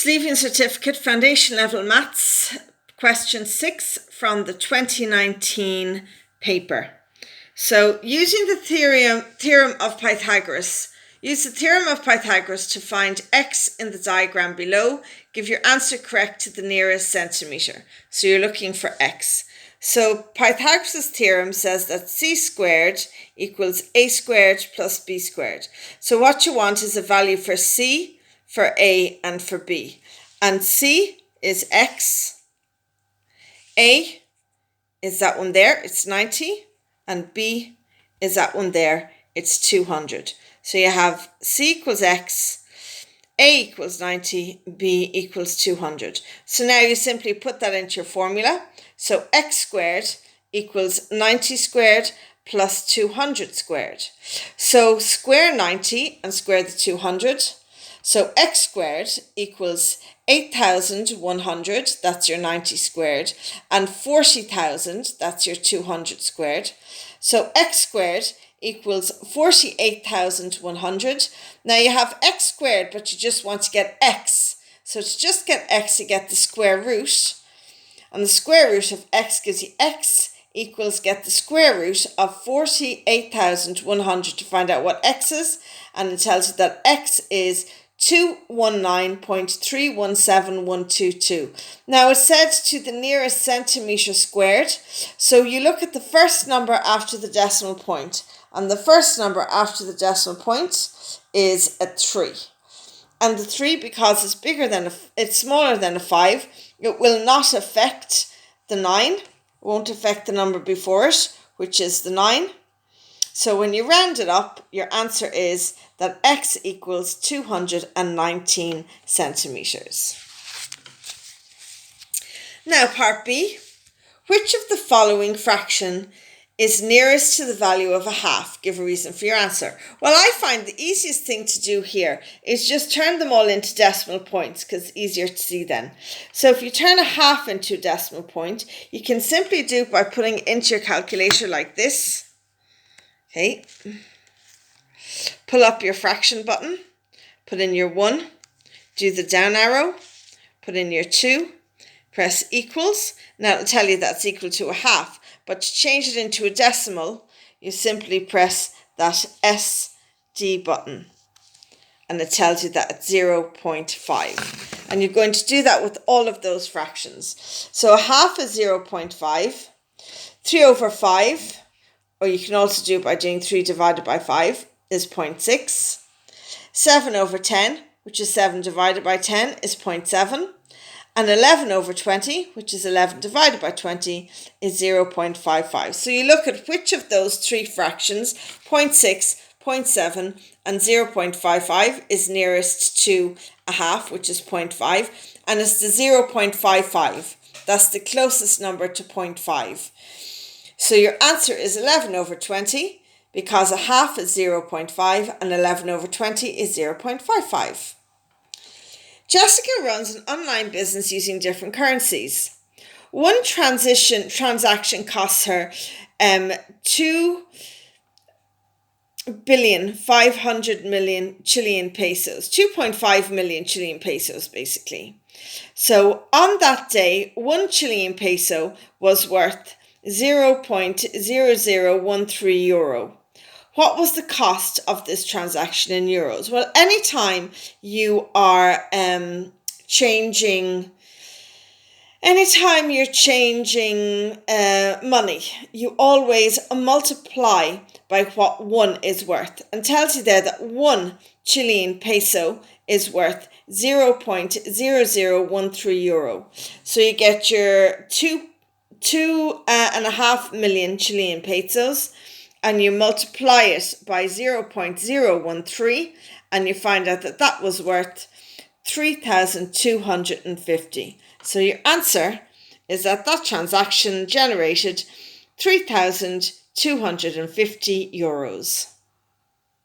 Leaving Certificate, Foundation Level Maths, question 6 from the 2019 paper. So, using the theorem of Pythagoras, use the theorem of Pythagoras to find x in the diagram below. Give your answer correct to the nearest centimetre. So you're looking for x. So Pythagoras' theorem says that c squared equals a squared plus b squared. So what you want is a value for c, for a, and for b. And c is x, a is that one there, it's 90, and b is that one there, it's 200. So you have c equals x, a equals 90, b equals 200. So now you simply put that into your formula. So x squared equals 90 squared plus 200 squared. So square 90 and square the 200. So x squared equals 8,100, that's your 90 squared, and 40,000, that's your 200 squared. So x squared equals 48,100. Now you have x squared, but you just want to get x. So to just get x, you get the square root. And the square root of x gives you x equals, get the square root of 48,100 to find out what x is. And it tells you that x is 219.317122. Now it's said to the nearest centimetre squared. So you look at the first number after the decimal point. And the first number after the decimal point is a 3. And the 3, because it's it's smaller than a 5, it will not affect the 9. It won't affect the number before it, which is the 9. So when you round it up, your answer is that x equals 219 centimetres. Now part B. Which of the following fraction is nearest to the value of a half? Give a reason for your answer. Well, I find the easiest thing to do here is just turn them all into decimal points because it's easier to see then. So if you turn a half into a decimal point, you can simply do it by putting it into your calculator like this. Okay. Pull up your fraction button, put in your 1, do the down arrow, put in your 2, press equals. Now it'll tell you that's equal to a half. But to change it into a decimal, you simply press that SD button. And it tells you that it's 0.5. And you're going to do that with all of those fractions. So a half is 0.5. 3 over 5, or you can also do it by doing 3 divided by 5, is 0.6. 7 over 10, which is 7 divided by 10, is 0.7. And 11 over 20, which is 11 divided by 20, is 0.55. So you look at which of those three fractions, 0.6, 0.7 and 0.55, is nearest to a half, which is 0.5. And it's the 0.55. That's the closest number to 0.5. So your answer is 11 over 20, because a half is 0.5 and 11 over 20 is 0.55. Jessica runs an online business using different currencies. One transaction costs her 2,500,000,000 Chilean pesos, 2.5 million Chilean pesos basically. So on that day, 1 Chilean peso was worth 0.0013 euro. What was the cost of this transaction in euros? Well, anytime you are changing money, you always multiply by what 1 is worth, and tells you there that 1 Chilean peso is worth 0.0013 euro. So you get your 2.5 million Chilean pesos, and you multiply it by 0.013, and you find out that that was worth 3,250. So your answer is that transaction generated 3,250 euros.